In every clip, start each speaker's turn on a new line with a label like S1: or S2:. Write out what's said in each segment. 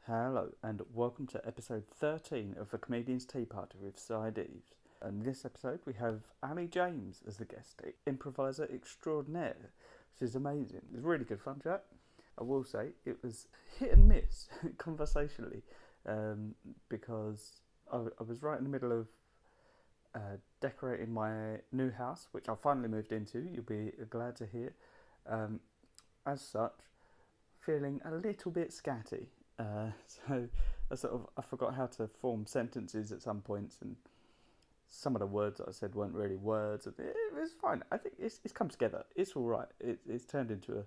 S1: Hello and welcome to episode 13 of the Comedian's Tea Party with Deaves. And in this episode we have Ali James as the guest, improviser extraordinaire, which is amazing. It was really good fun chat. I will say it was hit and miss conversationally because I was right in the middle of decorating my new house, which I finally moved into. You'll be glad to hear. As such, feeling a little bit scatty. So I forgot how to form sentences at some points, and some of the words that I said weren't really words. It was fine. I think it's come together. It's all right. It's turned into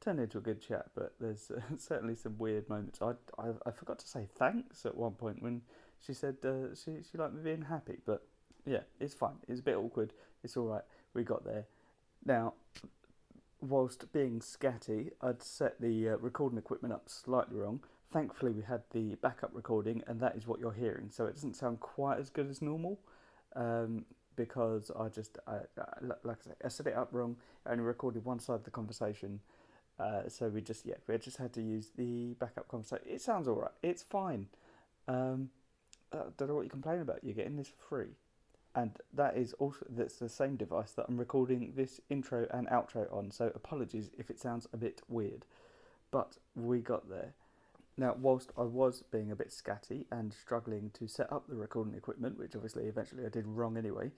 S1: a good chat, but there's certainly some weird moments. I forgot to say thanks at one point when she said she liked me being happy, but yeah, it's fine. It's a bit awkward. It's all right. We got there. Now, whilst being scatty, I'd set the recording equipment up slightly wrong. Thankfully, we had the backup recording, and that is what you're hearing. So it doesn't sound quite as good as normal, because like I say, I set it up wrong. I only recorded one side of the conversation, so we just had to use the backup conversation. It sounds all right. It's fine. I don't know what you complain about. You're getting this for free, and that's the same device that I'm recording this intro and outro on. So apologies if it sounds a bit weird, but we got there. Now, whilst I was being a bit scatty and struggling to set up the recording equipment, which obviously eventually I did wrong anyway,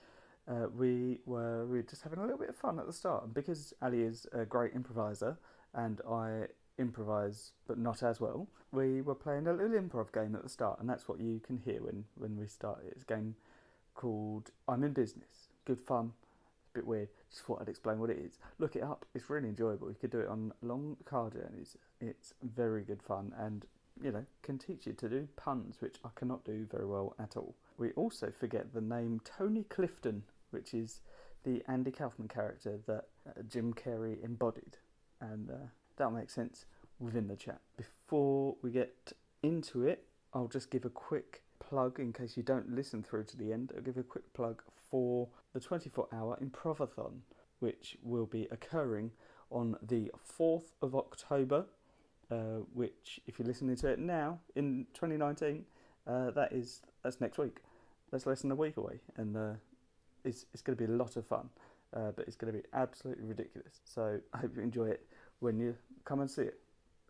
S1: we were just having a little bit of fun at the start. And because Ali is a great improviser and I improvise but not as well, we were playing a little improv game at the start, and that's what you can hear when we start. It's a game called I'm in Business. Good fun. A bit weird. Just thought I'd explain what it is. Look it up. It's really enjoyable. You could do it on long car journeys. It's very good fun, and can teach you to do puns, which I cannot do very well at all. We also forget the name Tony Clifton, which is the Andy Kaufman character that Jim Carrey embodied, and that'll make sense within the chat. Before we get into it, I'll just give a quick plug in case you don't listen through to the end. I'll give a quick plug for the 24-hour Improvathon, which will be occurring on the 4th of October, which, if you're listening to it now in 2019, that's next week. That's less than a week away, and it's going to be a lot of fun, but it's going to be absolutely ridiculous. So I hope you enjoy it when you come and see it.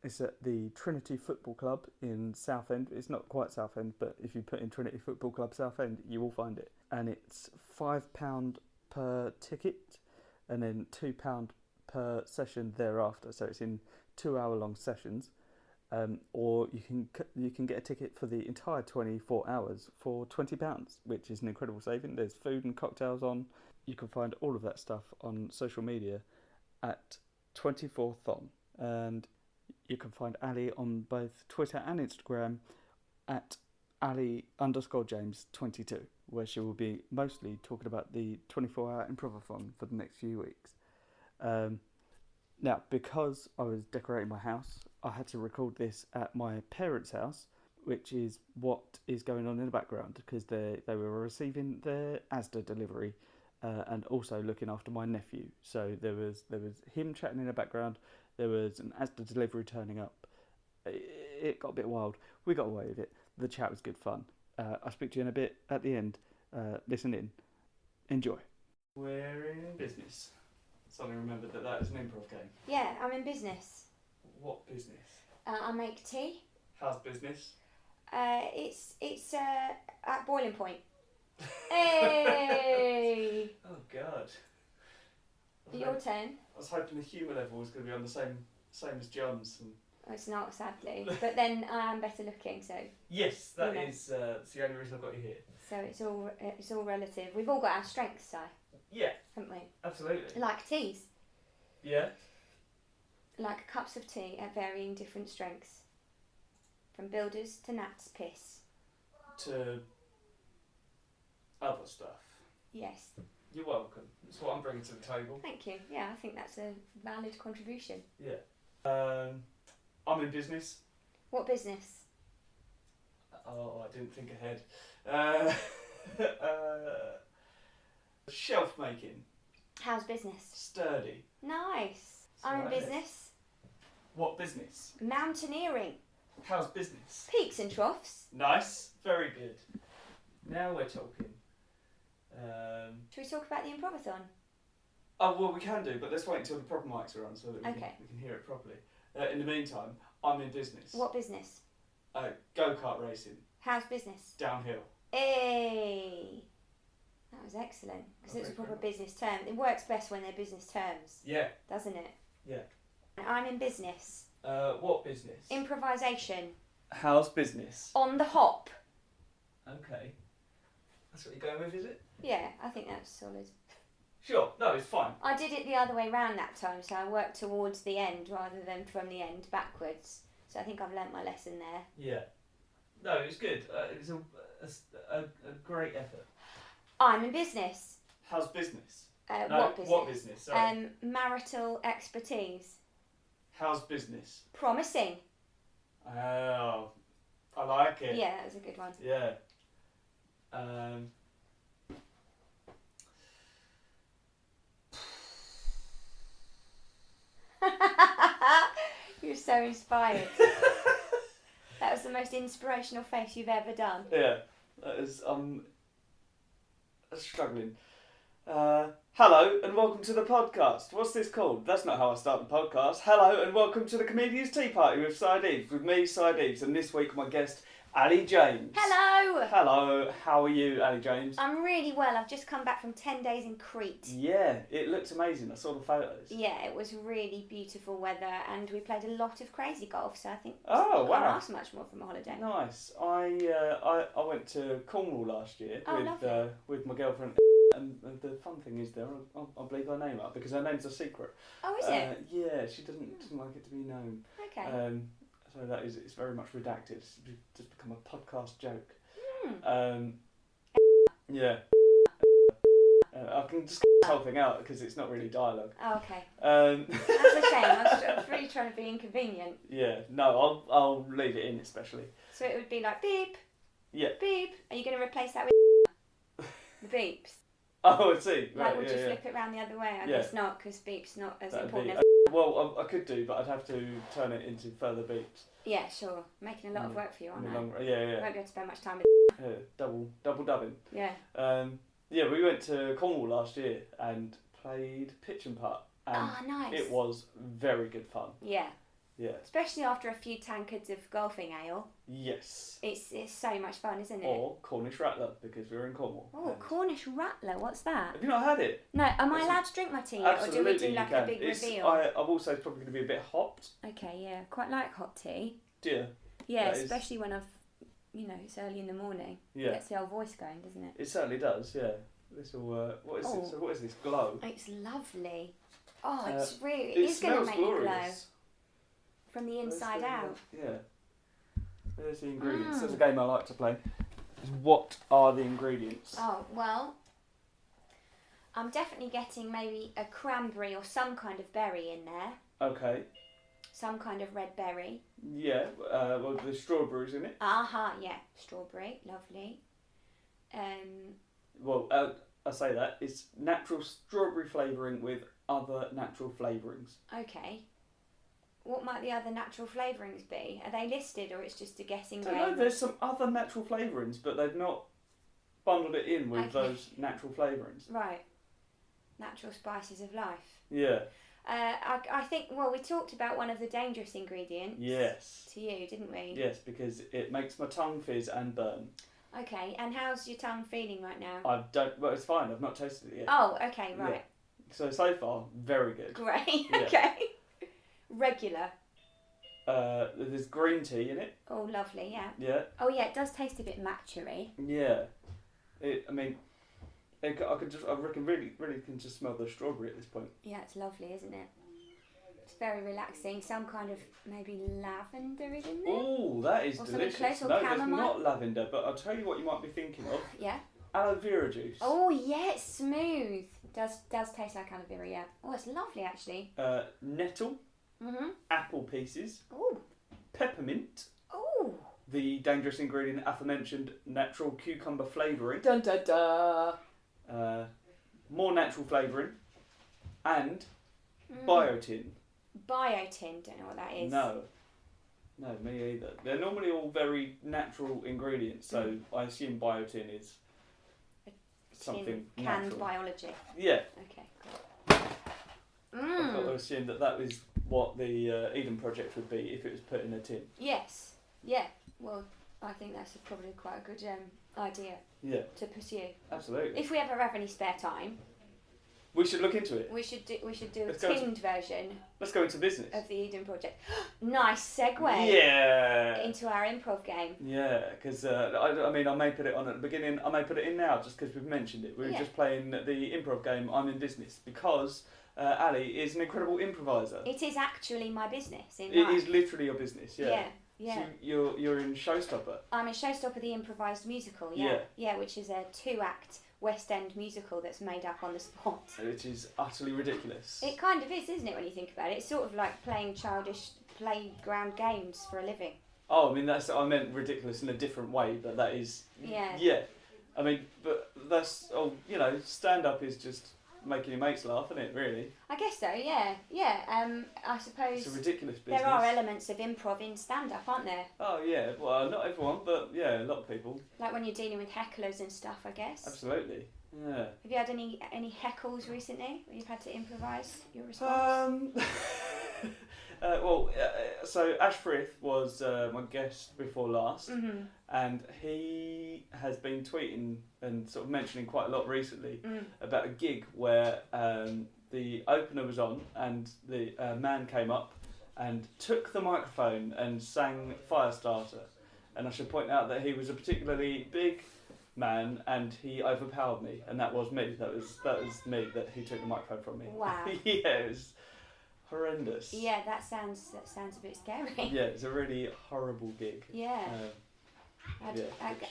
S1: It's at the Trinity Football Club in Southend. It's not quite Southend, but if you put in Trinity Football Club Southend, you will find it. And it's £5 per ticket, and then £2 per session thereafter. So it's in 2-hour-long sessions, or you can get a ticket for the entire 24 hours for £20, which is an incredible saving. There's food and cocktails on. You can find all of that stuff on social media at 24thon, and you can find Ali on both Twitter and Instagram at Ali_James22, where she will be mostly talking about the 24-hour Improvathon for the next few weeks. Now, because I was decorating my house, I had to record this at my parents' house, which is what is going on in the background, because they were receiving their Asda delivery and also looking after my nephew. So there was him chatting in the background. There was an Asda delivery turning up. It got a bit wild. We got away with it. The chat was good fun. I'll speak to you in a bit at the end. Listen in. Enjoy. We're in business. Suddenly remembered that is an improv game.
S2: Yeah, I'm in business.
S1: What business?
S2: I make tea.
S1: How's business?
S2: It's at boiling point. Hey!
S1: Oh God.
S2: Your turn.
S1: I was hoping the humour level was going to be on the same as John's.
S2: Well, it's not, sadly. But then I am better looking, so.
S1: Yes, that's the only reason I've got you here.
S2: So it's all relative. We've all got our strengths, Si.
S1: Yeah.
S2: Haven't we?
S1: Absolutely.
S2: Like teas.
S1: Yeah.
S2: Like cups of tea at varying different strengths. From builders to gnat's piss.
S1: To other stuff.
S2: Yes.
S1: You're welcome. That's what I'm bringing to the table.
S2: Thank you. Yeah, I think that's a valid contribution.
S1: Yeah. I'm in business.
S2: What business?
S1: Oh, I didn't think ahead. Shelf making.
S2: How's business?
S1: Sturdy.
S2: Nice. I'm in business.
S1: What business?
S2: Mountaineering.
S1: How's business?
S2: Peaks and troughs.
S1: Nice. Very good. Now we're talking.
S2: Should we talk about the improvathon?
S1: Oh, well, we can do, but let's wait until the proper mics are on so that we can hear it properly. In the meantime, I'm in business.
S2: What business?
S1: Go-kart racing.
S2: How's business?
S1: Downhill.
S2: Hey! That was excellent, because it's a proper business term. It works best when they're business terms.
S1: Yeah.
S2: Doesn't it?
S1: Yeah.
S2: I'm in business.
S1: What business?
S2: Improvisation.
S1: How's business?
S2: On the hop.
S1: Okay. That's what you're going with, is it?
S2: Yeah, I think that's solid.
S1: Sure. No, it's fine.
S2: I did it the other way round that time, so I worked towards the end rather than from the end backwards. So I think I've learnt my lesson there.
S1: Yeah. No, it was good. It was a great effort.
S2: I'm in business.
S1: How's business?
S2: What business?
S1: What business? Sorry.
S2: Marital expertise.
S1: How's business?
S2: Promising.
S1: Oh, I like it.
S2: Yeah, that was a good one.
S1: Yeah.
S2: You're so inspired. That was the most inspirational face you've ever done.
S1: Yeah, that is, struggling. Hello and welcome to the podcast. What's this called? That's not how I start the podcast. Hello and welcome to the Comedian's Tea Party with Deaves, with me, Deaves, and this week my guest, Ali James.
S2: Hello!
S1: Hello, how are you, Ali James?
S2: I'm really well. I've just come back from 10 days in Crete.
S1: Yeah, it looks amazing. I saw the photos.
S2: Yeah, it was really beautiful weather and we played a lot of crazy golf, so I think
S1: Oh,
S2: can't
S1: wow.
S2: ask much more from a holiday.
S1: Nice. I went to Cornwall last year with my girlfriend, and the fun thing is there, I'll bleep her name out because her name's a secret.
S2: Oh, is it?
S1: Yeah, she doesn't like it to be known.
S2: Okay.
S1: So it's very much redacted. It's just become a podcast joke.
S2: Hmm.
S1: Yeah. I can just get the whole thing out because it's not really dialogue.
S2: Oh, okay.
S1: That's
S2: a shame. I was really trying to be inconvenient.
S1: Yeah. No, I'll leave it in especially.
S2: So it would be like beep.
S1: Yeah.
S2: Beep. Are you going to replace that with the beeps?
S1: Oh, I see.
S2: Like,
S1: Right,
S2: would you flip it round the other way? I guess not, because beep's not as important as...
S1: Well, I could do, but I'd have to turn it into further beeps.
S2: Yeah, sure. Making a lot of work for you, aren't I?
S1: Yeah.
S2: I won't be able to spend much time with...
S1: Double dubbing.
S2: Yeah.
S1: Yeah, we went to Cornwall last year and played pitch and putt. And
S2: nice.
S1: it was very good fun.
S2: Yeah.
S1: Yeah.
S2: Especially after a few tankards of golfing ale.
S1: Yes.
S2: It's so much fun, isn't it?
S1: Or Cornish Rattler, because we were in Cornwall.
S2: Oh, Cornish Rattler, what's that?
S1: Have you not had it?
S2: No, am I allowed to drink my tea yet, or do we do like a big reveal?
S1: I've also probably going to be a bit hopped.
S2: Okay, yeah, quite like hot tea.
S1: Do you?
S2: Yeah, especially when it's early in the morning. Yeah. It gets the old voice going, doesn't it?
S1: It certainly does, yeah. This will, what is it? So what is this, glow?
S2: It's lovely. Oh, it's really,
S1: it
S2: is going to make me glow.
S1: Glorious.
S2: From the inside out.
S1: Yeah. There's the ingredients. There's a game I like to play. What are the ingredients?
S2: Oh, well, I'm definitely getting maybe a cranberry or some kind of berry in there.
S1: Okay.
S2: Some kind of red berry.
S1: Yeah, well, there's strawberries in it.
S2: Yeah. Strawberry, lovely.
S1: Well, I say that. It's natural strawberry flavouring with other natural flavourings.
S2: Okay. What might the other natural flavourings be? Are they listed or it's just a guessing game?
S1: No, there's some other natural flavourings, but they've not bundled it in with those natural flavourings.
S2: Right. Natural spices of life.
S1: Yeah.
S2: I think, well, we talked about one of the dangerous ingredients.
S1: Yes.
S2: To you, didn't we?
S1: Yes, because it makes my tongue fizz and burn.
S2: Okay, and how's your tongue feeling right now?
S1: Well, it's fine. I've not tasted it yet.
S2: Oh, okay, right.
S1: Yeah. So far, very good.
S2: Great,
S1: Yeah.
S2: okay. Regular.
S1: There's green tea in it.
S2: Oh, lovely, yeah.
S1: Yeah.
S2: Oh, yeah, it does taste a bit matchery.
S1: Yeah. I reckon really can just smell the strawberry at this point.
S2: Yeah, it's lovely, isn't it? It's very relaxing. Some kind of maybe lavender is in there.
S1: Oh, that is
S2: or
S1: delicious.
S2: Close, or
S1: no,
S2: chamomile.
S1: there's not lavender, but I'll tell you what you might be thinking of.
S2: Yeah.
S1: Aloe vera juice.
S2: Oh, yeah, it's smooth. Does taste like aloe vera, yeah. Oh, it's lovely, actually.
S1: Nettle.
S2: Mm-hmm.
S1: Apple pieces.
S2: Oh.
S1: Peppermint.
S2: Oh.
S1: The dangerous ingredient aforementioned natural cucumber flavouring.
S2: Dun dun dun.
S1: More natural flavouring. And biotin.
S2: Biotin, don't know what that is.
S1: No, me either. They're normally all very natural ingredients, so I assume biotin is something
S2: canned
S1: natural.
S2: biology.
S1: Yeah.
S2: Okay, cool.
S1: I've got to assume that is what the Eden Project would be if it was put in a tin.
S2: Yes. Yeah. Well, I think that's probably quite a good idea to pursue.
S1: Absolutely.
S2: If we ever have any spare time,
S1: we should look into it.
S2: We should do a tinned version.
S1: Let's go into business
S2: Of the Eden Project. Nice segue.
S1: Yeah.
S2: Into our improv game.
S1: Yeah, because I mean, I may put it on at the beginning. I may put it in now just because we've mentioned it. We were just playing the improv game. I'm in business because Ali is an incredible improviser.
S2: It is actually my business. It
S1: is literally your business. Yeah.
S2: Yeah.
S1: So you're in Showstopper.
S2: I'm in Showstopper, the improvised musical. Yeah, which is a 2-act West End musical that's made up on the spot.
S1: Which is utterly ridiculous.
S2: It kind of is, isn't it, when you think about it? It's sort of like playing childish playground games for a living.
S1: Oh, I mean, I meant ridiculous in a different way, but that is...
S2: Yeah.
S1: Yeah. I mean, but that's... Oh, stand-up is just making your mates laugh, isn't it, really?
S2: I guess so, yeah. I suppose...
S1: It's a ridiculous business.
S2: There are elements of improv in stand-up, aren't there?
S1: Oh, yeah. Well, not everyone, but, yeah, a lot of people.
S2: Like when you're dealing with hecklers and stuff, I guess.
S1: Absolutely, yeah.
S2: Have you had any heckles recently where you've had to improvise your response?
S1: So Ash Frith was my guest before last, and he has been tweeting and sort of mentioning quite a lot recently about a gig where the opener was on and the man came up and took the microphone and sang Firestarter. And I should point out that he was a particularly big man and he overpowered me, and that was me. That was me that he took the microphone from me.
S2: Wow.
S1: Yeah, it was horrendous.
S2: Yeah, that sounds a bit scary.
S1: Yeah, it's a really horrible gig.
S2: Yeah.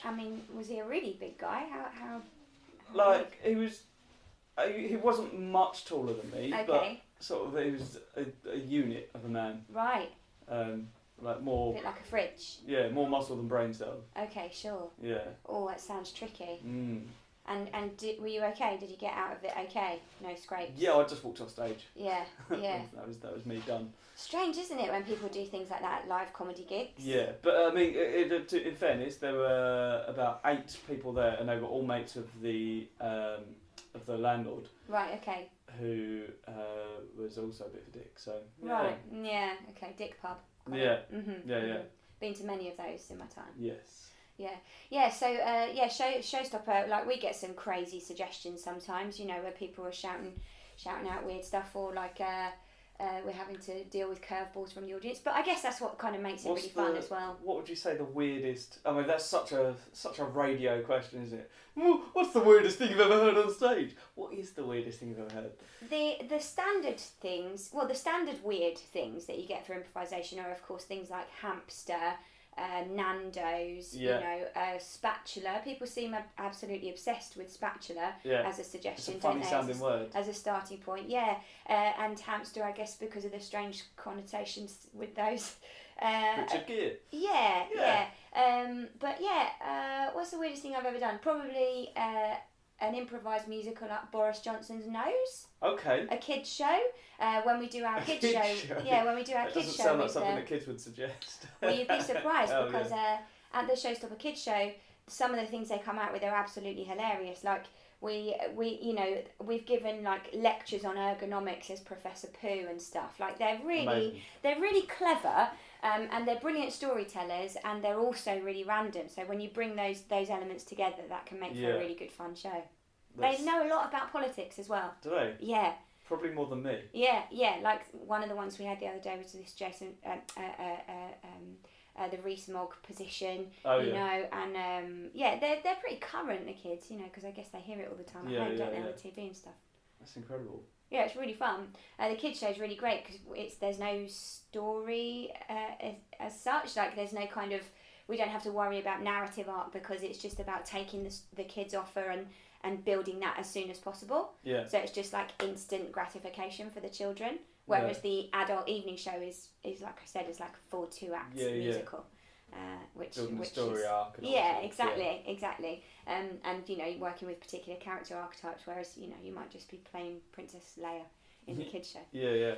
S2: I mean, was he a really big guy? How
S1: like he was. He wasn't much taller than me, but sort of he was a unit of a man.
S2: Right.
S1: Like more.
S2: A bit like a fridge.
S1: Yeah, more muscle than brain cells.
S2: Okay, sure.
S1: Yeah.
S2: Oh, that sounds tricky.
S1: Mm.
S2: And were you okay? Did you get out of it okay? No scrapes?
S1: Yeah, I just walked off stage.
S2: Yeah.
S1: that was me done.
S2: Strange, isn't it, when people do things like that at live comedy gigs?
S1: Yeah, but I mean, in fairness, there were about 8 people there, and they were all mates of the landlord.
S2: Right. Okay.
S1: Who was also a bit of a dick. So. Yeah.
S2: Right. Yeah. Okay. Dick pub.
S1: Yeah.
S2: Mm-hmm.
S1: Yeah.
S2: Been to many of those in my time.
S1: Yes.
S2: Yeah. So Showstopper. Like, we get some crazy suggestions sometimes. Where people are shouting out weird stuff, or like we're having to deal with curveballs from the audience. But I guess that's what kind of makes it really fun as well. What
S1: would you say the weirdest? I mean, that's such a radio question, isn't it? What's the weirdest thing you've ever heard on stage? What is the weirdest thing you've ever heard?
S2: The standard things. Well, the standard weird things that you get for improvisation are, of course, things like hamster, Nando's, spatula. People seem absolutely obsessed with spatula as a suggestion,
S1: it's a funny sounding word.
S2: As a starting point, and hamster, I guess, because of the strange connotations with those.
S1: Richard Gere.
S2: Yeah. What's the weirdest thing I've ever done? Probably an improvised musical like Boris Johnson's Nose.
S1: Okay.
S2: A kids show. When we do our kids show. Yeah, when we do our kids show.
S1: Doesn't sound like something that kids would suggest.
S2: Well, you'd be surprised because at the Showstopper Kids Show, some of the things they come out with are absolutely hilarious. Like we've given like lectures on ergonomics as Professor Pooh and stuff. Like they're really clever. And they're brilliant storytellers, and they're also really random. So when you bring those elements together, that can make for a really good fun show. They know a lot about politics as well.
S1: Do they?
S2: Yeah.
S1: Probably more than me.
S2: Yeah. Like one of the ones we had the other day was this Jason, the Rees-Mogg position.
S1: Oh,
S2: and they're pretty current, the kids, because I guess they hear it all the time at home, don't they, on the TV and stuff.
S1: That's incredible.
S2: Yeah, it's really fun. The kids show is really great because there's no story as such. Like there's no kind of, we don't have to worry about narrative arc because it's just about taking the kids offer and building that as soon as possible. Yeah. So it's just like instant gratification for the children. Whereas the adult evening show is like I said, is like a full 2-act musical. Which
S1: story arc.
S2: Exactly. And working with particular character archetypes, whereas you might just be playing Princess Leia in the kids show.
S1: Yeah.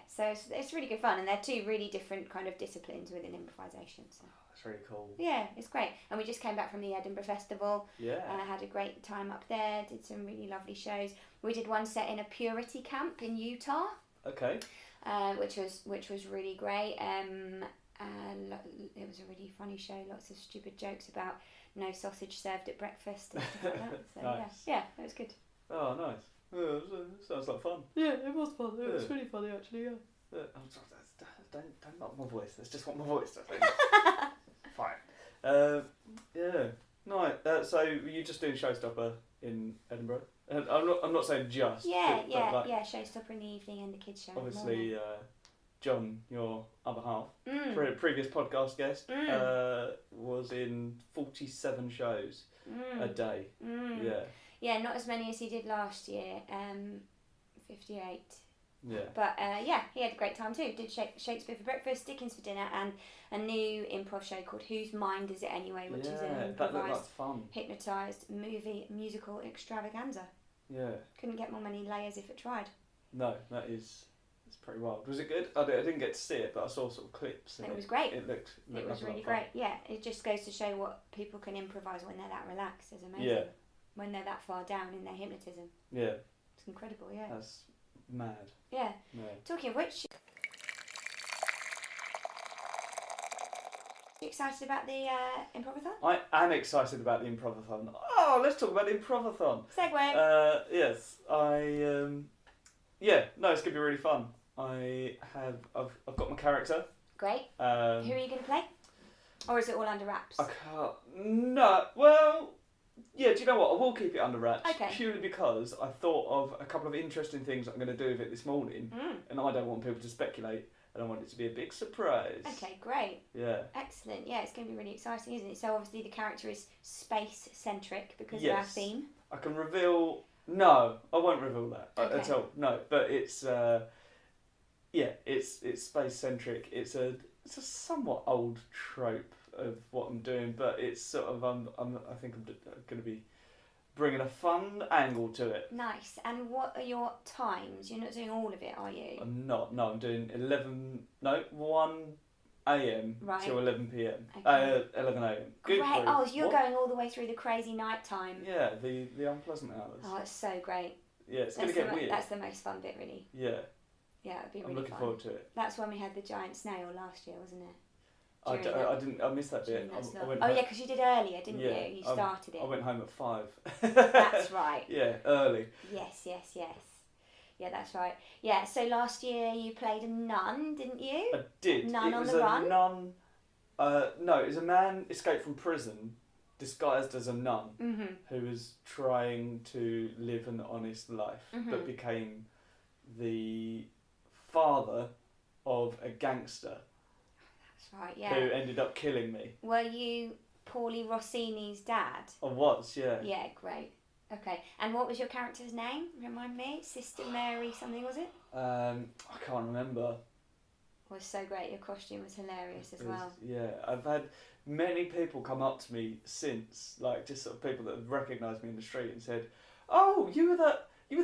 S2: So it's really good fun, and they're two really different kind of disciplines within improvisation. So.
S1: That's really cool.
S2: Yeah, it's great. And we just came back from the Edinburgh Festival.
S1: Yeah.
S2: Had a great time up there. Did some really lovely shows. We did one set in a purity camp in Utah.
S1: Okay.
S2: Which was really great. It was a really funny show. Lots of stupid jokes about no sausage served at breakfast and stuff like that. So
S1: Nice.
S2: yeah, it was good.
S1: Oh, nice. Yeah, sounds like fun.
S2: Yeah, it was fun. It was really funny actually. Yeah.
S1: Don't knock my voice. That's just what my voice does. Fine. Yeah. Nice. So were you just doing Showstopper in Edinburgh? I'm not saying just.
S2: Yeah,
S1: but like,
S2: Showstopper in the evening and the kids show.
S1: Obviously, John, your other half, previous podcast guest, was in 47 shows a day. Yeah.
S2: Yeah, not as many as he did last year. 58.
S1: Yeah.
S2: But he had a great time too. Did Shakespeare for breakfast, Dickens for dinner, and a new improv show called Whose Mind Is It Anyway, which is an improvised,
S1: fun.
S2: hypnotised musical extravaganza.
S1: Yeah.
S2: Couldn't get more many layers if it tried.
S1: No, it's pretty wild. Was it good? I didn't get to see it, but I saw sort of clips.
S2: It was great.
S1: It looked
S2: It was really great. Yeah, it just goes to show what people can improvise when they're that relaxed. It's amazing.
S1: Yeah.
S2: When they're that far down in their hypnotism.
S1: Yeah.
S2: It's incredible. Yeah.
S1: That's mad.
S2: Yeah.
S1: Yeah.
S2: Talking of which, you excited about the Improvathon?
S1: I am excited about the Improvathon. Oh, let's talk about the Improvathon.
S2: Segue.
S1: Yes, it's gonna be really fun. I've got my character.
S2: Great. Who are you going to play? Or is it all under wraps?
S1: I can't. No. Well, yeah. Do you know what? I will keep it under wraps.
S2: Okay.
S1: Purely because I thought of a couple of interesting things I'm going to do with it this morning, and I don't want people to speculate. I don't want it to be a big surprise.
S2: Okay, great.
S1: Yeah.
S2: Excellent. Yeah, it's going to be really exciting, isn't it? So obviously the character is space-centric because of our theme.
S1: I can reveal... No, I won't reveal that at
S2: Okay.
S1: all. No, but it's... it's space-centric. It's a somewhat old trope of what I'm doing, but it's sort of... I think I'm going to be bringing a fun angle to it.
S2: Nice. And what are your times? You're not doing all of it, are you?
S1: I'm not. No, I'm doing 1 a.m.
S2: Right.
S1: till 11 p.m.
S2: Okay.
S1: 11 a.m.
S2: Great.
S1: Good grief.
S2: Oh, so you're
S1: What?
S2: going all the way through the crazy night time.
S1: Yeah, the unpleasant hours.
S2: Oh, it's so great.
S1: Yeah, it's going to get weird.
S2: That's the most fun bit, really.
S1: Yeah,
S2: Yeah, it'd be really
S1: I'm looking
S2: fun.
S1: forward to it.
S2: That's when we had the giant snail last year, wasn't it?
S1: I missed that bit. I went home.
S2: Yeah, because you did earlier, didn't
S1: Yeah,
S2: you? You started it.
S1: I went home at 5.
S2: That's right.
S1: Yeah, early.
S2: Yes. Yeah, that's right. Yeah, so last year you played a nun, didn't you?
S1: I did.
S2: Nun
S1: it
S2: on
S1: was
S2: the
S1: a
S2: run?
S1: nun. No, it was a man escaped from prison, disguised as a nun, who was trying to live an honest life, but became the father of a gangster.
S2: That's right, yeah.
S1: Who ended up killing me.
S2: Were you Paulie Rossini's dad?
S1: I was, yeah.
S2: Yeah, great. Okay, and what was your character's name? Remind me? Sister Mary something, was it?
S1: I can't remember.
S2: It was so great. Your costume was hilarious as well.
S1: Yeah, I've had many people come up to me since, like just sort of people that have recognised me in the street and said, "Oh, you were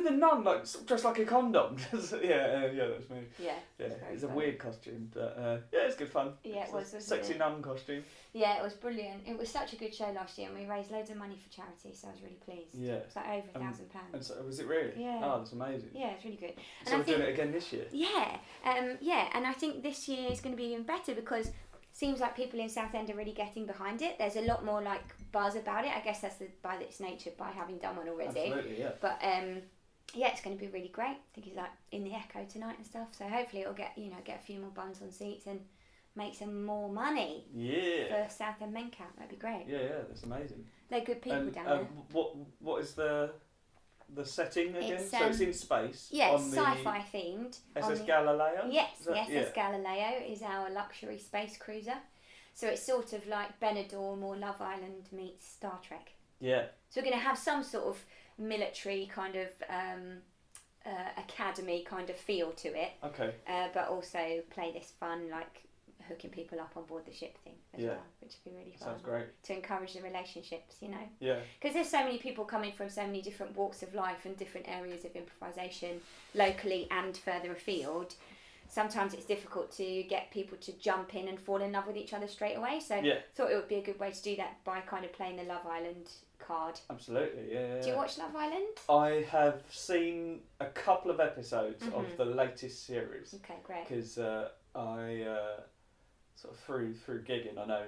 S1: the nun, like dressed like a condom." yeah, that's me.
S2: Yeah,
S1: it's a weird costume, but yeah, it's good fun.
S2: Yeah, it was.
S1: Sexy nun costume.
S2: Yeah, it was brilliant. It was such a good show last year, and we raised loads of money for charity, so I was really pleased.
S1: Yeah,
S2: it was like over £1,000.
S1: And so was it really?
S2: Yeah.
S1: Oh, that's amazing.
S2: Yeah, it's really good. And
S1: so we're doing it again this year.
S2: Yeah, and I think this year is going to be even better because. Seems like people in Southend are really getting behind it. There's a lot more like buzz about it. I guess that's by its nature by having done one already.
S1: Absolutely, yeah.
S2: But yeah, it's going to be really great. I think it's like in the Echo tonight and stuff. So hopefully it'll get a few more buns on seats and make some more money.
S1: Yeah.
S2: For Southend Men Camp. That'd be great.
S1: Yeah, that's amazing.
S2: They're good people down there.
S1: What is the setting again?
S2: It's,
S1: so it's in space.
S2: Yeah, it's sci-fi themed.
S1: SS Galileo?
S2: Yes, the SS Galileo is our luxury space cruiser. So it's sort of like Benidorm or Love Island meets Star Trek.
S1: Yeah.
S2: So we're going to have some sort of military kind of academy kind of feel to it.
S1: Okay.
S2: But also play this fun like hooking people up on board the ship thing as
S1: Yeah.
S2: well, which would be really fun.
S1: Sounds great.
S2: To encourage the relationships, you know.
S1: Yeah.
S2: Because there's so many people coming from so many different walks of life and different areas of improvisation, locally and further afield. Sometimes it's difficult to get people to jump in and fall in love with each other straight away. So I thought it would be a good way to do that by kind of playing the Love Island card.
S1: Absolutely, yeah.
S2: Do you watch Love Island?
S1: I have seen a couple of episodes of the latest series.
S2: Okay, great.
S1: Because I sort of through gigging, I know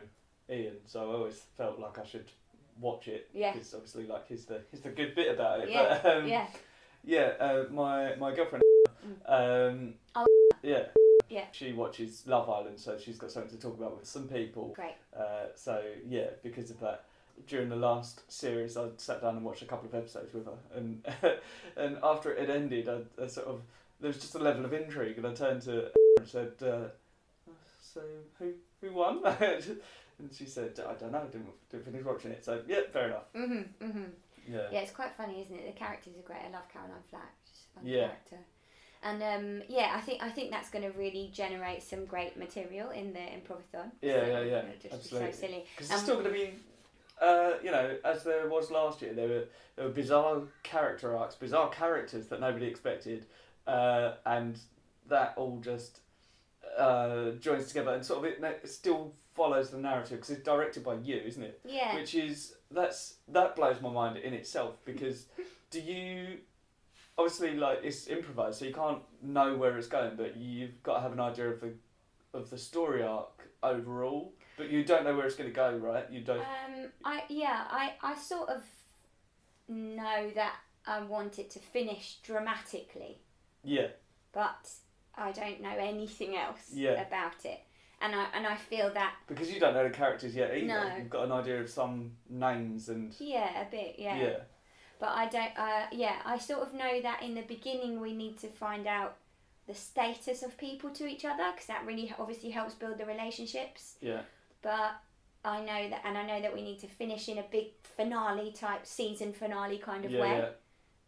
S1: Ian, so I always felt like I should watch it.
S2: Yeah.
S1: Because obviously, like, he's the good bit about it.
S2: Yeah.
S1: But, my girlfriend. Yeah. She watches Love Island, so she's got something to talk about with some people.
S2: Great.
S1: So yeah, because of that, during the last series, I sat down and watched a couple of episodes with her, and and after it had ended, I sort of there was just a level of intrigue, and I turned to her and said, "So who won?" And she said, "I don't know. Didn't finish watching it." So yeah, fair enough. Yeah.
S2: Yeah, it's quite funny, isn't it? The characters are great. I love Caroline Flack. She's a fun character. And I think that's going to really generate some great material in the improvathon.
S1: Yeah.
S2: Just
S1: Absolutely.
S2: so silly.
S1: Because it's still going to be, as there was last year, there were bizarre character arcs, bizarre characters that nobody expected, and that all just joins together and sort of it still follows the narrative because it's directed by you, isn't it?
S2: Yeah.
S1: Which is that blows my mind in itself because do you? Obviously, like, it's improvised, so you can't know where it's going, but you've got to have an idea of the story arc overall, but you don't know where it's going to go, right? You don't.
S2: I sort of know that I want it to finish dramatically.
S1: Yeah.
S2: But I don't know anything else about it, and I feel that
S1: because you don't know the characters yet either.
S2: No.
S1: You've got an idea of some names and.
S2: Yeah, a bit. Yeah. But I don't, I sort of know that in the beginning we need to find out the status of people to each other because that really obviously helps build the relationships.
S1: Yeah.
S2: But I know that we need to finish in a big finale type, season finale kind of way. Yeah.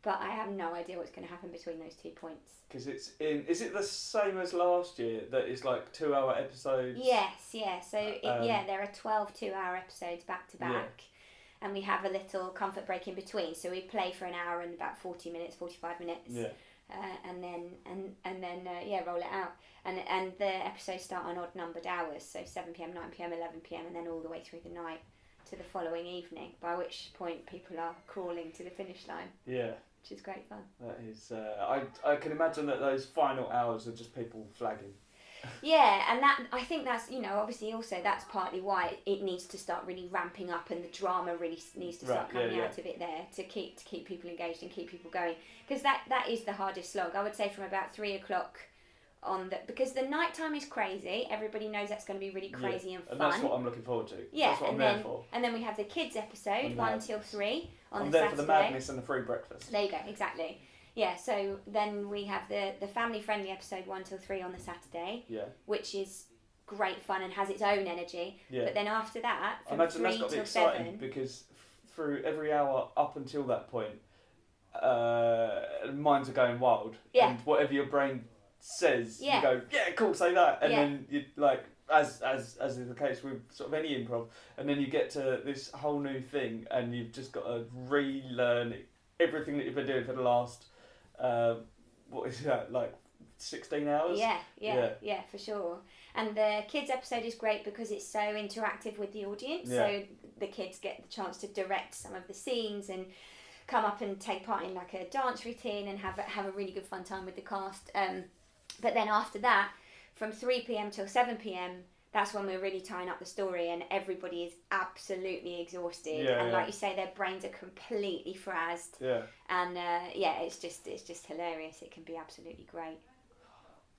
S2: But I have no idea what's going to happen between those 2 points.
S1: Because is it the same as last year that it's like 2-hour episodes?
S2: Yes, yeah. So there are 12 2-hour episodes back to back. Yeah. And we have a little comfort break in between, so we play for an hour and about 45 minutes.
S1: Yeah.
S2: And then roll it out. And the episodes start on odd numbered hours, so 7 p.m, 9 p.m, 11 p.m, and then all the way through the night to the following evening. By which point people are crawling to the finish line.
S1: Yeah.
S2: Which is great fun.
S1: That is. I can imagine that those final hours are just people flagging.
S2: Yeah, and that I think that's obviously also that's partly why it needs to start really ramping up and the drama really needs to start coming out of it there to keep people engaged and keep people going because that is the hardest slog. I would say from about 3 o'clock because the nighttime is crazy. Everybody knows that's going to be really crazy and fun.
S1: And that's what I'm looking forward to.
S2: Yeah,
S1: that's what I'm there for.
S2: And then we have the kids episode 1 till 3 on
S1: I'm
S2: the
S1: there
S2: Saturday.
S1: for the madness and the free breakfast.
S2: There you go, exactly. Yeah, so then we have the family-friendly episode 1 till 3 on the Saturday, which is great fun and has its own energy. Yeah. But then after that, from 3 till 7...
S1: because through every hour up until that point, minds are going wild.
S2: Yeah.
S1: And whatever your brain says, you go, yeah, cool, say that. And then you like, as is the case with sort of any improv, and then you get to this whole new thing and you've just got to relearn everything that you've been doing for the last... what is that, like 16 hours?
S2: Yeah, for sure. And the kids episode is great because it's so interactive with the audience. So the kids get the chance to direct some of the scenes and come up and take part in like a dance routine and have a really good fun time with the cast. But then after that, from 3 p.m. till 7 p.m, that's when we're really tying up the story and everybody is absolutely exhausted. And like you say, their brains are completely frazzed. Yeah. And it's just hilarious. It can be absolutely great.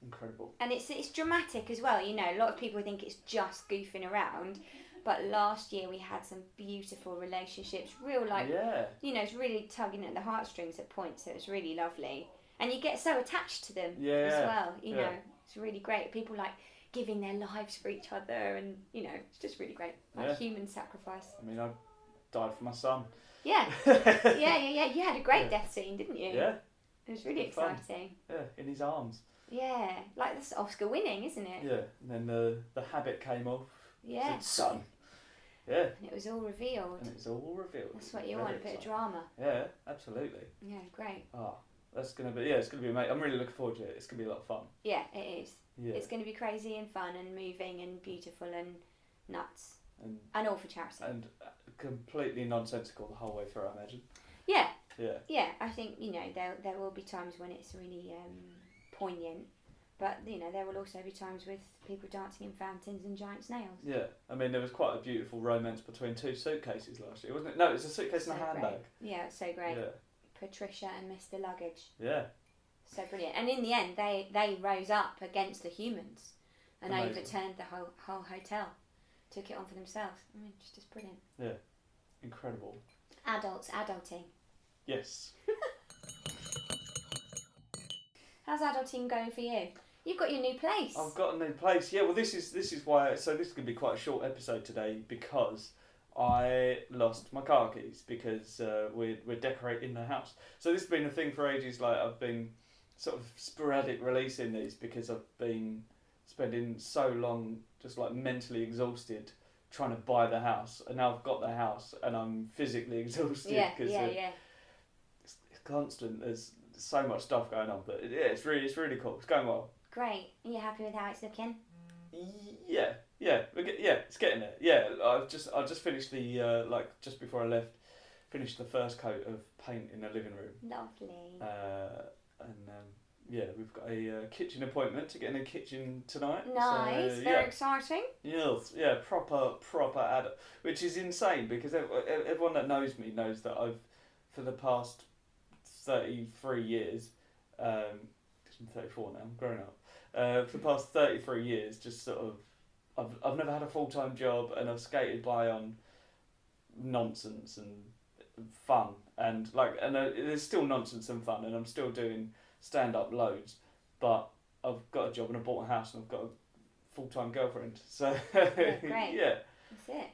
S1: Incredible.
S2: And it's dramatic as well. A lot of people think it's just goofing around. But last year we had some beautiful relationships. It's really tugging at the heartstrings at points. So it was really lovely. And you get so attached to them as well. It's really great. People like... giving their lives for each other and it's just really great human sacrifice.
S1: I mean, I died for my son.
S2: Yeah. You had a great death scene, didn't you?
S1: Yeah,
S2: it was really exciting.
S1: In his arms.
S2: Yeah, like that's Oscar winning, isn't it?
S1: Yeah, and then the habit came off.
S2: Yeah.
S1: Said, son. Yeah.
S2: And it was all revealed.
S1: And it's all revealed.
S2: That's what you want, a bit of drama.
S1: Yeah, absolutely.
S2: Yeah, great.
S1: Oh, it's going to be amazing. I'm really looking forward to it. It's going to be a lot of fun.
S2: Yeah, it is.
S1: Yeah.
S2: It's going to be crazy and fun and moving and beautiful and nuts. And all for charity.
S1: And completely nonsensical the whole way through, I imagine.
S2: Yeah.
S1: Yeah.
S2: Yeah, I think, there will be times when it's really poignant. But, there will also be times with people dancing in fountains and giant snails.
S1: Yeah. I mean, there was quite a beautiful romance between two suitcases last year, wasn't it? No, it was a suitcase and a handbag.
S2: Great. Yeah, it's so great.
S1: Yeah.
S2: Patricia and Mr. Luggage.
S1: Yeah.
S2: So brilliant. And in the end, they rose up against the humans and
S1: Amazing.
S2: overturned the whole hotel. Took it on for themselves. I mean, just brilliant.
S1: Yeah. Incredible.
S2: Adults adulting.
S1: Yes.
S2: How's adulting going for you? You've got your new place.
S1: I've got a new place. Yeah, well, this is why. So this is going to be quite a short episode today because I lost my car keys because we're decorating the house. So this has been a thing for ages. Like I've been sort of sporadic releasing these because I've been spending so long just like mentally exhausted trying to buy the house, and now I've got the house and I'm physically exhausted because it's constant. There's so much stuff going on, but it's really cool. It's going well.
S2: Great. Are you happy with how it's looking?
S1: Yeah, it's getting there. Yeah, I just finished the just before I left, finished the first coat of paint in the living room.
S2: Lovely.
S1: We've got a kitchen appointment to get in a kitchen tonight.
S2: Nice,
S1: so,
S2: very exciting.
S1: Yes, yeah, proper adult, which is insane because everyone that knows me knows that I've, for the past 33 years, I'm 34 now, I'm grown up. For the past 33 years, just sort of, I've never had a full-time job, and I've skated by on nonsense and fun, and there's still nonsense and fun, and I'm still doing stand-up loads, but I've got a job and I bought a house and I've got a full-time girlfriend, so
S2: yeah, great.
S1: Yeah.
S2: That's it.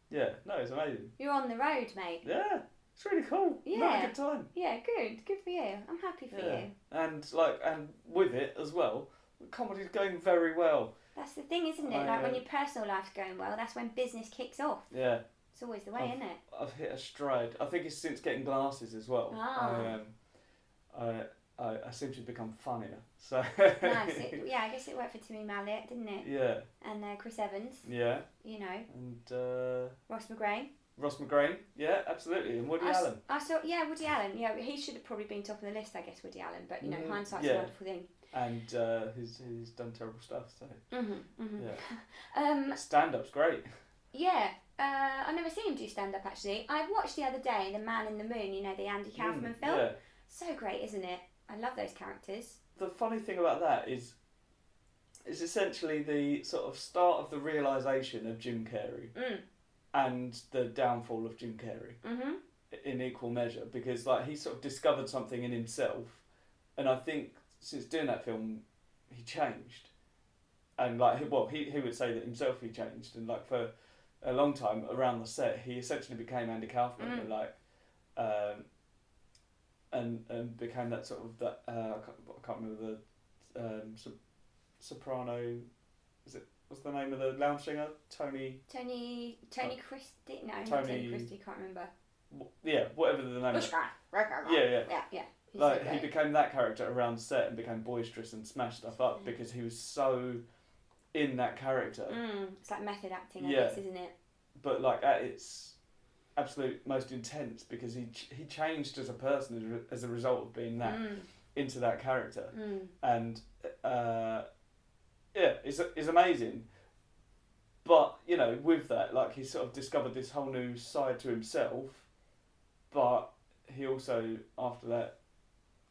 S1: Yeah, no, it's amazing.
S2: You're on the road, mate.
S1: Yeah. It's really cool.
S2: Yeah.
S1: Had a good time.
S2: Yeah, good for you. I'm happy for you.
S1: And with it as well, comedy's going very well.
S2: That's the thing, isn't it? Like when your personal life's going well, that's when business kicks off.
S1: Yeah.
S2: It's always the way, isn't it?
S1: I've hit a stride. I think it's since getting glasses as well. I seem to have become funnier. So
S2: nice. I guess it worked for Timmy Mallet, didn't it?
S1: Yeah.
S2: And Chris Evans.
S1: Yeah.
S2: And Ross McGrain.
S1: Yeah, absolutely. And Woody Allen.
S2: Woody Allen. Yeah, he should have probably been top of the list, I guess, Woody Allen. But hindsight's a wonderful thing.
S1: And he's done terrible stuff. So.
S2: Yeah.
S1: Stand-up's great.
S2: Yeah. I've never seen him do stand-up actually. I watched the other day The Man in the Moon. The Andy Kaufman film.
S1: Yeah.
S2: So great, isn't it? I love those characters.
S1: The funny thing about that is it's essentially the sort of start of the realisation of Jim Carrey and the downfall of Jim Carrey in equal measure, because he sort of discovered something in himself, and I think since doing that film he changed, and he would say that himself he changed, and for a long time around the set he essentially became Andy Kaufman and became that sort of that I can't remember the soprano. What's the name of the lounge singer? Tony
S2: Christie. No, not Tony Christie. Can't remember.
S1: Yeah, whatever the name. Yeah. He became that character around set and became boisterous and smashed stuff up because he was so in that character.
S2: It's like method acting, I guess, isn't it?
S1: But at its absolute most intense, because he changed as a person as a result of being that into that character, and it's amazing. But with that, he sort of discovered this whole new side to himself, but he also after that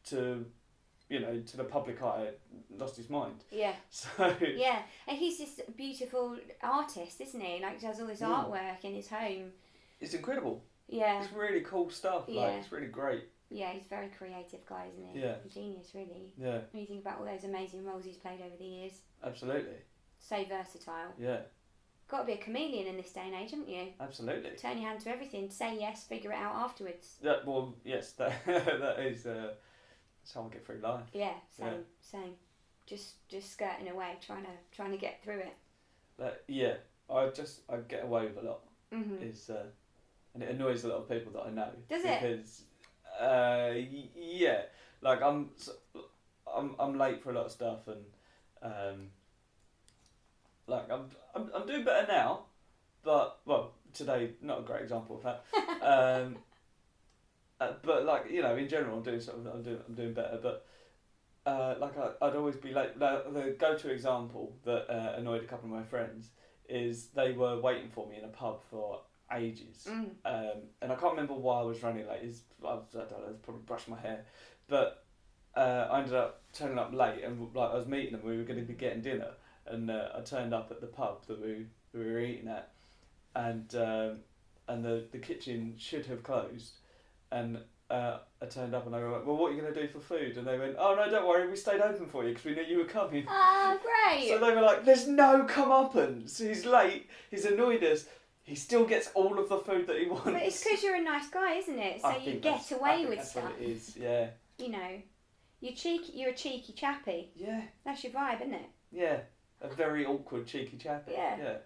S1: to the public eye lost his mind. Yeah. So
S2: yeah, and he's this beautiful artist, isn't he? He does all this artwork in his home.
S1: It's incredible.
S2: Yeah.
S1: It's really cool stuff. It's really great.
S2: Yeah, he's a very creative guy, isn't he?
S1: Yeah.
S2: A genius, really.
S1: Yeah.
S2: When you think about all those amazing roles he's played over the years.
S1: Absolutely.
S2: So versatile.
S1: Yeah.
S2: Got to be a chameleon in this day and age, haven't you?
S1: Absolutely.
S2: Turn your hand to everything. Say yes, figure it out afterwards.
S1: Yes, that is that's how I get through life.
S2: Yeah, same. just skirting away, trying to get through it.
S1: Yeah, I get away with a lot.
S2: Mm-hmm.
S1: And it annoys a lot of people that I know.
S2: Does it?
S1: Because yeah, like I'm late for a lot of stuff, and like I'm doing better now, but well, today not a great example of that. But like, you know, in general, I'm doing better, but. Like I'd always be late. The go-to example that annoyed a couple of my friends is they were waiting for me in a pub for ages, and I can't remember why I was running late. I don't know, I was probably brushing my hair, but I ended up turning up late, and like I was meeting them. We were going to be getting dinner, and I turned up at the pub that we were eating at, and the kitchen should have closed, and. I turned up and I went, well, what are you going to do for food? And they went, oh no, don't worry, we stayed open for you because we knew you were coming.
S2: Ah, great.
S1: So they were like, there's no comeuppance. He's late, he's annoyed us, he still gets all of the food that he wants.
S2: But it's because you're a nice guy, isn't it? So you get away with stuff.
S1: That's what it is, yeah.
S2: You know, you're a cheeky chappy.
S1: Yeah.
S2: That's your vibe, isn't it?
S1: Yeah, a very awkward cheeky chappy.
S2: Yeah.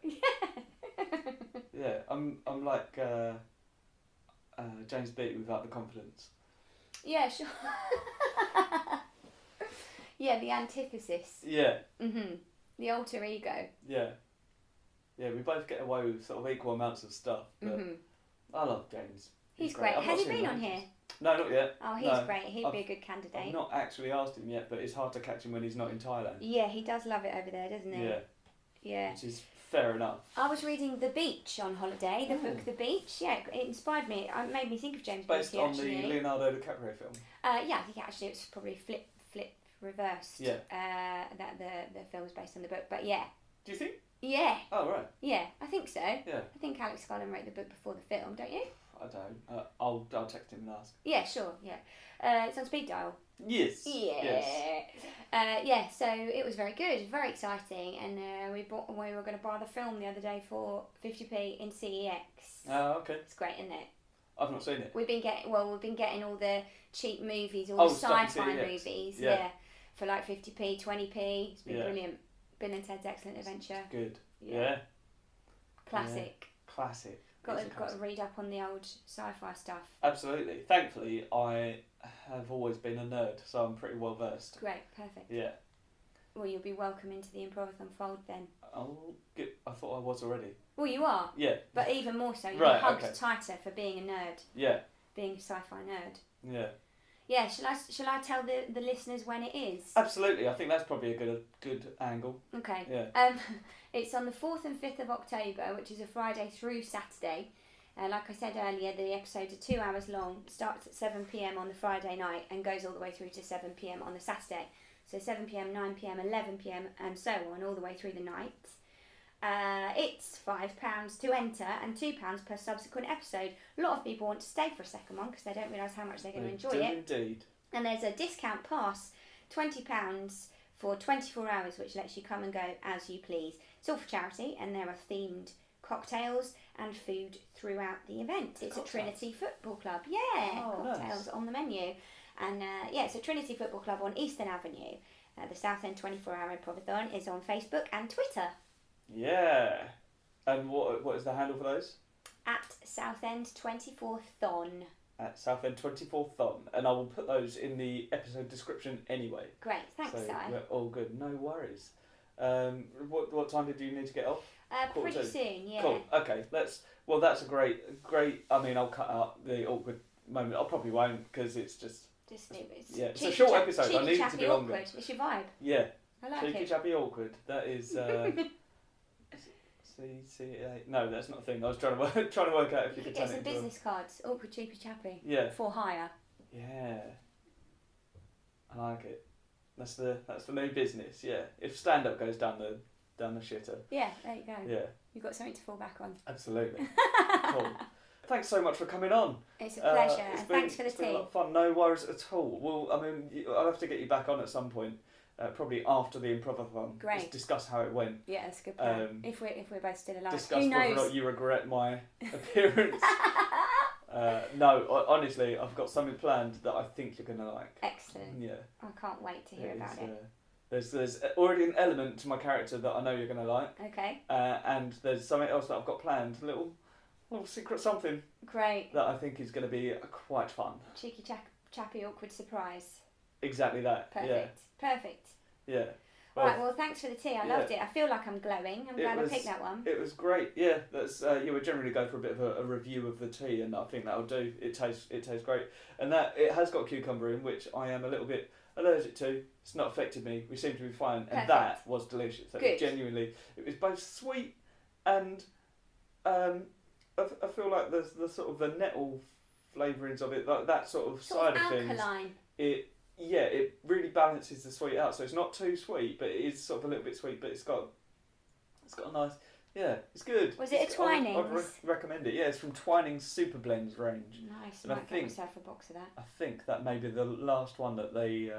S1: Yeah, I'm like James Beattie without the confidence.
S2: Yeah, sure. Yeah, the antithesis.
S1: Yeah.
S2: Mhm. The alter ego.
S1: Yeah. Yeah, we both get away with sort of equal amounts of stuff. But I love James.
S2: He's great. Has he been on here?
S1: No, not yet.
S2: Oh, he's great. He'd be a good candidate.
S1: I've not actually asked him yet, but it's hard to catch him when he's not in Thailand.
S2: Yeah, he does love it over there, doesn't he?
S1: Yeah.
S2: Yeah.
S1: Which is fair enough.
S2: I was reading The Beach on holiday, the book The Beach. Yeah, it inspired me. It made me think of James Beattie,
S1: Based on the Leonardo DiCaprio film?
S2: Yeah, I think actually it's probably flip reversed.
S1: Yeah.
S2: That the film was based on the book, but yeah.
S1: Do you think?
S2: Yeah.
S1: Oh, right.
S2: Yeah, I think so.
S1: Yeah.
S2: I think Alex Garland wrote the book before the film, don't you?
S1: I don't. I'll text him and ask.
S2: Yeah, sure, yeah. It's on speed dial.
S1: Yes.
S2: Yeah.
S1: Yes.
S2: Yeah, so it was very good, very exciting, and we were going to buy the film the other day for 50p in CEX.
S1: Oh, okay.
S2: It's great, isn't it?
S1: I've not seen it.
S2: We've been getting all the cheap movies, all the sci-fi movies, yeah, for like 50p, 20p. It's been brilliant. Bill and Ted's Excellent Adventure.
S1: Good. Yeah.
S2: Classic.
S1: Yeah. Classic.
S2: Got to read up on the old sci-fi stuff.
S1: Absolutely. Thankfully, I have always been a nerd, so I'm pretty well versed.
S2: Great, perfect.
S1: Yeah.
S2: Well, you'll be welcome into the Improvathon fold then.
S1: I thought I was already.
S2: Well, you are.
S1: Yeah.
S2: But even more so, you're hugged tighter for being a nerd.
S1: Yeah.
S2: Being a sci-fi nerd.
S1: Yeah.
S2: Yeah, shall I tell the listeners when it is?
S1: Absolutely, I think that's probably a good angle.
S2: Okay.
S1: Yeah.
S2: It's on the 4th and 5th of October, which is a Friday through Saturday. Like I said earlier, the episodes are 2 hours long, starts at 7 p.m. on the Friday night and goes all the way through to 7 p.m. on the Saturday. So 7 p.m, 9 p.m, 11 p.m, and so on, all the way through the night. It's £5 to enter and £2 per subsequent episode. A lot of people want to stay for a second one because they don't realise how much they're going to enjoy it.
S1: Indeed.
S2: And there's a discount pass, £20 for 24 hours, which lets you come and go as you please. It's all for charity, and there are themed cocktails and food throughout the event. It's a Trinity Football Club. Yeah, cocktails on the menu. And it's a Trinity Football Club on Eastern Avenue. The Southend 24-hour Improvathon is on Facebook and Twitter.
S1: Yeah. And what is the handle for those?
S2: At Southend 24thon.
S1: At Southend 24thon. And I will put those in the episode description anyway.
S2: Great, thanks, Si.
S1: We're all good, no worries. What time did you need to get off?
S2: Pretty soon, yeah.
S1: Cool, okay, that's a great, I mean, I'll cut out the awkward moment. I probably won't, because it's just it's a short episode. I need it to be longer.
S2: Awkward. It's your vibe.
S1: Yeah.
S2: I like
S1: cheeky,
S2: it.
S1: chappy, awkward. That is. No, that's not a thing. I was trying to work out if you could turn it into.
S2: Get some business cards. Awkward, cheeky, chappy.
S1: Yeah.
S2: For hire.
S1: Yeah. I like it. That's the new business. Yeah. If stand up goes down the shitter.
S2: Yeah. There you go.
S1: Yeah.
S2: You've got something to fall back on.
S1: Absolutely. Cool. Thanks so much for coming on.
S2: It's a pleasure. Thanks for the tea.
S1: It's been a lot of fun. No worries at all. Well, I mean, I'll have to get you back on at some point, probably after the Improvathon.
S2: Great.
S1: Just discuss how it went.
S2: Yeah, that's a good plan. If we're both still alive.
S1: Discuss
S2: Who knows?
S1: whether or not you regret my appearance. No, honestly, I've got something planned that I think you're going to like.
S2: Excellent.
S1: Yeah.
S2: I can't wait to hear about it.
S1: There's already an element to my character that I know you're going to like.
S2: Okay.
S1: And there's something else that I've got planned, a little secret something.
S2: Great.
S1: That I think is going to be quite fun.
S2: Cheeky chappy awkward surprise.
S1: Exactly that.
S2: Perfect.
S1: Yeah.
S2: Perfect.
S1: Yeah.
S2: Right, well, thanks for the tea. I loved it. I feel like I'm glowing. I'm glad I picked that one.
S1: It was great. Yeah, that's you would generally go for a bit of a review of the tea, and I think that'll do. It tastes great, and that it has got cucumber in, which I am a little bit allergic to. It's not affected me. We seem to be fine, and
S2: Perfect.
S1: that was delicious. That
S2: Good.
S1: was genuinely, it was both sweet and I feel like there's the sort of the nettle flavourings of it, like that sort of side of things.
S2: Alkaline.
S1: It really balances the sweet out. So it's not too sweet, but it is sort of a little bit sweet. But it's got a nice, it's good.
S2: Was it a Twinings?
S1: I'd recommend it. Yeah, it's from Twinings Super Blends range.
S2: Nice. I might get myself a box of that.
S1: I think that may be the last one that they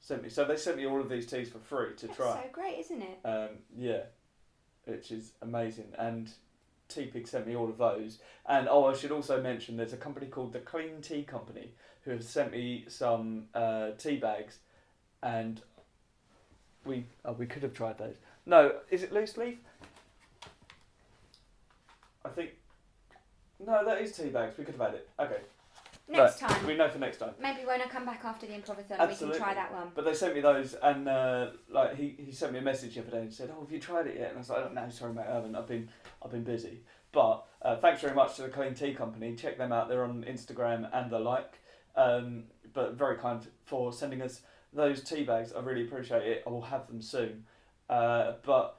S1: sent me. So they sent me all of these teas for free to try.
S2: That's so great, isn't it?
S1: Yeah, which is amazing. And T-Pig sent me all of those. And I should also mention there's a company called the Clean Tea Company who have sent me some tea bags, and we could have tried those. No, is it loose leaf? I think no, that is tea bags. We could have had it. Okay.
S2: Next time.
S1: We know for next time.
S2: Maybe when I come back after the improvathon, we can try that one.
S1: But they sent me those, and like he sent me a message the other day and said, "Oh, have you tried it yet?" And I was like, "Oh, no, sorry, mate, I haven't. I've been busy." But thanks very much to the Clean Tea Company. Check them out. They're on Instagram and the like. But very kind for sending us those tea bags. I really appreciate it. I will have them soon. But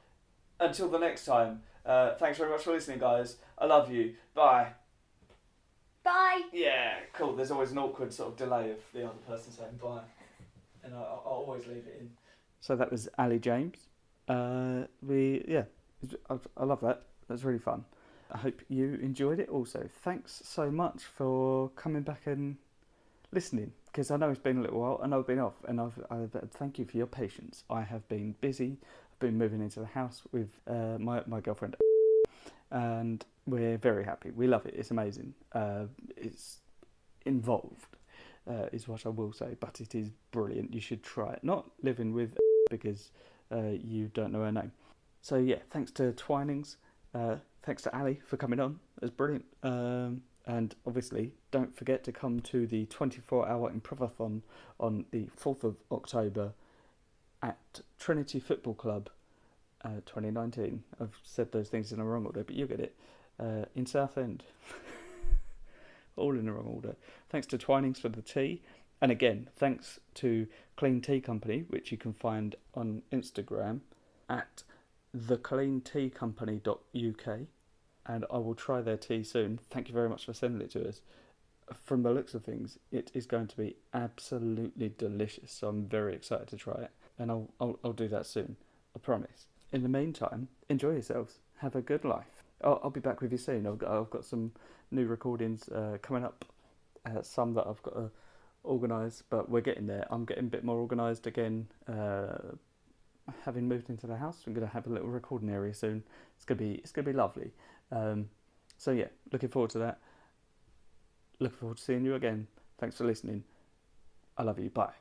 S1: until the next time, thanks very much for listening, guys. I love you. Bye.
S2: Bye.
S1: Yeah, cool. There's always an awkward sort of delay of the other person saying bye, and I'll always leave it in. So that was Ali James. I love that. That's really fun. I hope you enjoyed it. Also, thanks so much for coming back and listening, because I know it's been a little while and I've been off, and I thank you for your patience. I have been busy. I've been moving into the house with my girlfriend, and we're very happy. We love it. It's amazing. It's involved, is what I will say, but it is brilliant. You should try it. Not living with because you don't know her name. So yeah, thanks to Twinings. Thanks to Ali for coming on. It was brilliant. And obviously, don't forget to come to the 24-hour improvathon on the 4th of October at Trinity Football Club, 2019. I've said those things in the wrong order, but you get it. In Southend. All in the wrong order. Thanks to Twinings for the tea. And again, thanks to Clean Tea Company, which you can find on Instagram at thecleanteacompany.uk. And I will try their tea soon. Thank you very much for sending it to us. From the looks of things, it is going to be absolutely delicious. So I'm very excited to try it. And I'll do that soon. I promise. In the meantime, enjoy yourselves. Have a good life. I'll be back with you soon. I've got some new recordings coming up. Some that I've got to organise, but we're getting there. I'm getting a bit more organised again. Having moved into the house, I'm going to have a little recording area soon. It's gonna be lovely. So yeah, looking forward to that. Looking forward to seeing you again. Thanks for listening. I love you. Bye.